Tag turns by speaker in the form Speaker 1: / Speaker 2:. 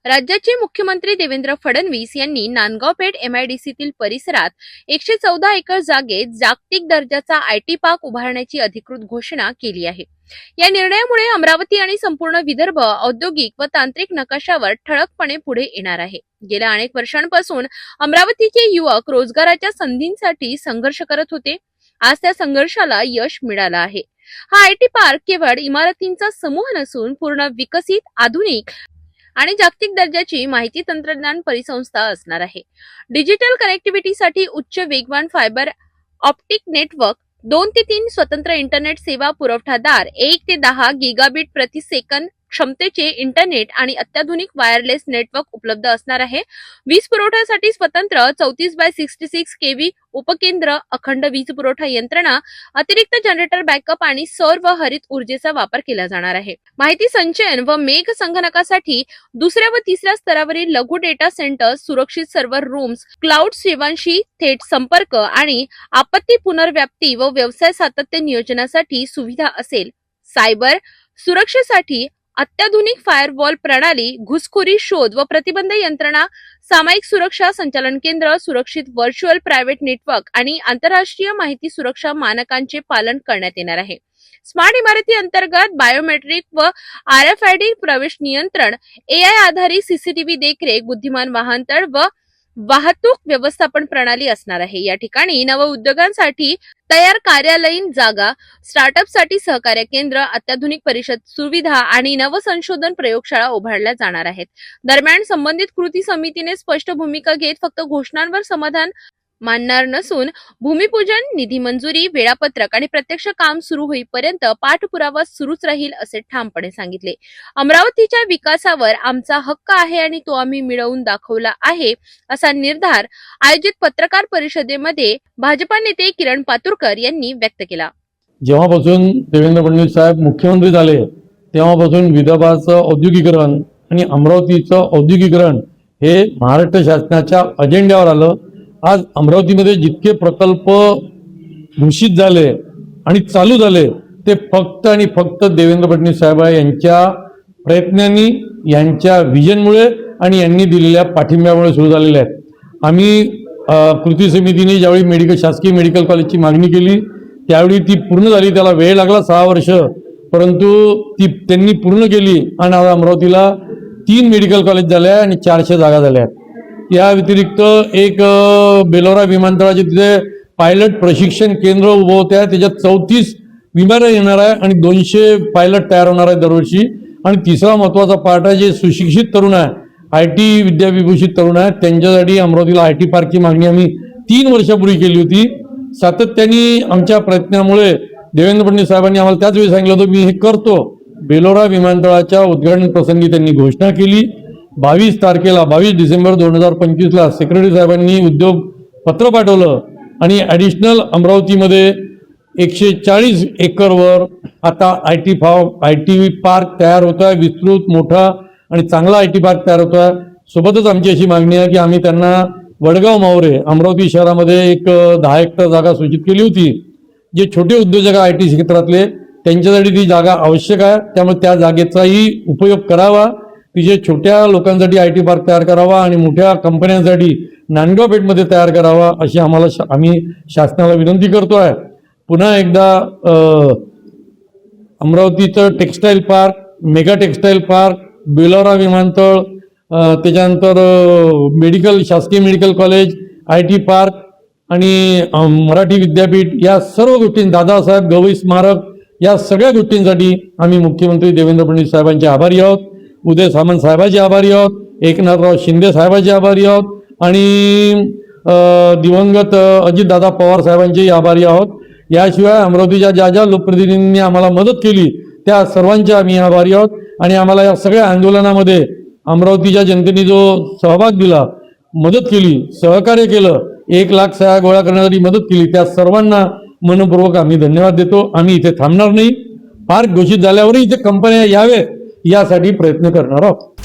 Speaker 1: राज्याचे मुख्यमंत्री देवेंद्र फडणवीस यांनी नांदगाव पेठ एमआयडीसीतील परिसरात 114 एकर जागेत जागतिक दर्जाचा आयटी पार्क उभारण्याची अधिकृत घोषणा केली आहे। या निर्णयामुळे अमरावती आणि संपूर्ण विदर्भ औद्योगिक व तांत्रिक नकाशावर ठळकपणे पुढे येणार आहे। गेल्या अनेक वर्षांपासून अमरावतीचे युवक रोजगाराच्या संधींसाठी संघर्ष करत होते। आज त्या संघर्षाला यश मिळालं आहे। हा आयटी पार्क केवळ इमारतींचा समूह नसून पूर्ण विकसित, आधुनिक आणि जागतिक दर्जाची माहिती तंत्रज्ञान परिसंस्था असणार आहे। डिजिटल कनेक्टिव्हिटीसाठी उच्च वेगवान फायबर ऑप्टिक नेटवर्क, 2 ते 3 स्वतंत्र इंटरनेट सेवा पुरवठादार, 1 ते 10 गिगाबिट प्रति सेकंद क्षमतेचे इंटरनेट आणि अत्याधुनिक वायरलेस नेटवर्क उपलब्ध असणार आहे। वीज पुरवठ्यासाठी स्वतंत्र 34x66 केव्ही उपकेंद्र, अखंड वीज पुरवठा यंत्रणा, अतिरिक्त जनरेटर बॅकअप आणि सौर व हरित ऊर्जेचा वापर केला जाणार आहे। माहिती संचयन व मेघ संगणकासाठी दुसऱ्या व तिसऱ्या स्तरावरील लघु डेटा सेंटर, सुरक्षित सर्व्हर रूम्स, क्लाउड सेवांशी थेट संपर्क आणि आपत्ती पुनर्व्याप्ती व व्यवसाय सातत्य नियोजनासाठी सुविधा असेल। सायबर सुरक्षेसाठी अत्याधुनिक फायरवॉल प्रणाली, घुसखोरी शोध व प्रतिबंध यंत्रणा, सामायिक सुरक्षा संचालन केंद्र, सुरक्षित व्हर्च्युअल प्रायव्हेट नेटवर्क आणि आंतरराष्ट्रीय माहिती सुरक्षा मानकांचे पालन करण्यात येणार आहे। स्मार्ट इमारती अंतर्गत बायोमेट्रिक व RFID प्रवेश नियंत्रण, AI आधारित सीसीटीव्ही देखरेख, बुद्धिमान वाहनतळ व वाहतूक व्यवस्थापन प्रणाली असणार आहे। या ठिकाणी नव उद्योगांसाठी तयार कार्यालयीन जागा, स्टार्टअपसाठी सहकार्य केंद्र, अत्याधुनिक परिषद सुविधा आणि नवसंशोधन प्रयोगशाळा उभारल्या जाणार आहेत। दरम्यान संबंधित कृती समितीने स्पष्ट भूमिका घेत फक्त घोषणांवर समाधान मानणार नसून भूमिपूजन, निधी मंजुरी, वेळापत्रक आणि प्रत्यक्ष काम सुरू होईपर्यंत पाठपुरावा सुरूच राहील असे ठामपणे सांगितले। अमरावतीच्या विकासावर आमचा हक्क आहे आणि तो आम्ही मिळवून दाखवला आहे, असा निर्धार आयोजित पत्रकार परिषदेमध्ये भाजपा नेते किरण पातुरकर यांनी व्यक्त केला।
Speaker 2: जेव्हापासून देवेंद्र फडणवीस साहेब मुख्यमंत्री झाले तेव्हापासून विदर्भाचं औद्योगिकरण आणि अमरावतीचं औद्योगिकरण हे महाराष्ट्र शासनाच्या अजेंड्यावर आलं। आज अमरावतीमध्ये जितके प्रकल्प घोषित झाले आणि चालू झाले ते फक्त आणि फक्त देवेंद्र फडणवीस साहेब यांच्या प्रयत्नांनी, यांच्या विजनमुळे आणि यांनी दिलेल्या पाठिंब्यामुळे सुरू झालेले आहेत। आम्ही कृती समितीने ज्यावेळी शासकीय मेडिकल कॉलेजची मागणी केली त्यावेळी ती पूर्ण झाली, त्याला वेळ लागला 6 वर्ष, परंतु ती त्यांनी पूर्ण केली आणि आज अमरावतीला 3 मेडिकल कॉलेज झाले आणि 400 जागा झाल्या आहेत। या व्यतिरिक्त एक बेलोरा विमानतळाचे तिथे पायलट प्रशिक्षण केंद्र उभं होते आहे, त्याच्यात 34 विमानं येणार आहे आणि 200 पायलट तयार होणार आहे दरवर्षी। आणि तिसरा महत्त्वाचा पार्ट आहे, जे सुशिक्षित तरुण आहे, IT विद्याविभूषित तरुण आहे, त्यांच्यासाठी अमरावतीला आयटी पार्कची मागणी आम्ही 3 वर्षापूर्वी केली होती। सातत्याने आमच्या प्रयत्नामुळे देवेंद्र फडणवीस साहेबांनी आम्हाला त्याच वेळी सांगितलं होतं मी हे करतो। बेलोरा विमानतळाच्या उद्घाटन प्रसंगी त्यांनी घोषणा केली। 22 डिसेंबर 2025ला सेक्रेटरी साहेबांनी उद्योग पत्र पाठवलं आणि ॲडिशनल अमरावतीमध्ये 140 एकरवर आता आयटी पार्क तयार होत आहे। विस्तृत, मोठा आणि चांगला आयटी पार्क तयार होत आहे। सोबतच आमची अशी मागणी आहे की आम्ही त्यांना वडगाव मावरे अमरावती शहरामध्ये एक 10 हेक्टर जागा सूचित केली होती। जे छोटे उद्योजक IT क्षेत्रातले त्यांच्यासाठी ती जागा आवश्यक आहे, त्यामुळे त्या जागेचाही उपयोग करावा। तिथे छोट्या लोकांसाठी आयटी पार्क तयार करावा आणि मोठ्या कंपन्यांसाठी नांदगाव पेठमध्ये तयार करावा अशी आम्ही शासनाला विनंती करतोय। पुन्हा एकदा अमरावतीचं textile park, mega textile park, Belora विमानतळ, त्याच्यानंतर शासकीय मेडिकल कॉलेज, आयटी पार्क आणि मराठी विद्यापीठ या सर्व गोष्टी, दादासाहेब गवई स्मारक, या सगळ्या गोष्टींसाठी आम्ही मुख्यमंत्री देवेंद्र फडणवीस साहेबांचे आभारी आहोत, उदय सामंत साहेबांचे आभारी आहोत, एकनाथराव शिंदे साहेबांचे आभारी आहोत आणि दिवंगत अजितदादा पवार साहेबांचेही आभारी आहोत। याशिवाय अमरावतीच्या ज्या लोकप्रतिनिधींनी आम्हाला मदत केली त्या सर्वांचे आम्ही आभारी आहोत आणि आम्हाला या सगळ्या आंदोलनामध्ये अमरावतीच्या जनतेने जो सहभाग दिला, मदत केली, सहकार्य केलं, 1 लाख सह्या गोळा करण्यासाठी मदत केली, त्या सर्वांना मनपूर्वक आम्ही धन्यवाद देतो। आम्ही इथे थांबणार नाही, पार्क घोषित झाल्यावरही इथे कंपन्या यावेत यासाठी प्रयत्न करणार आहोत।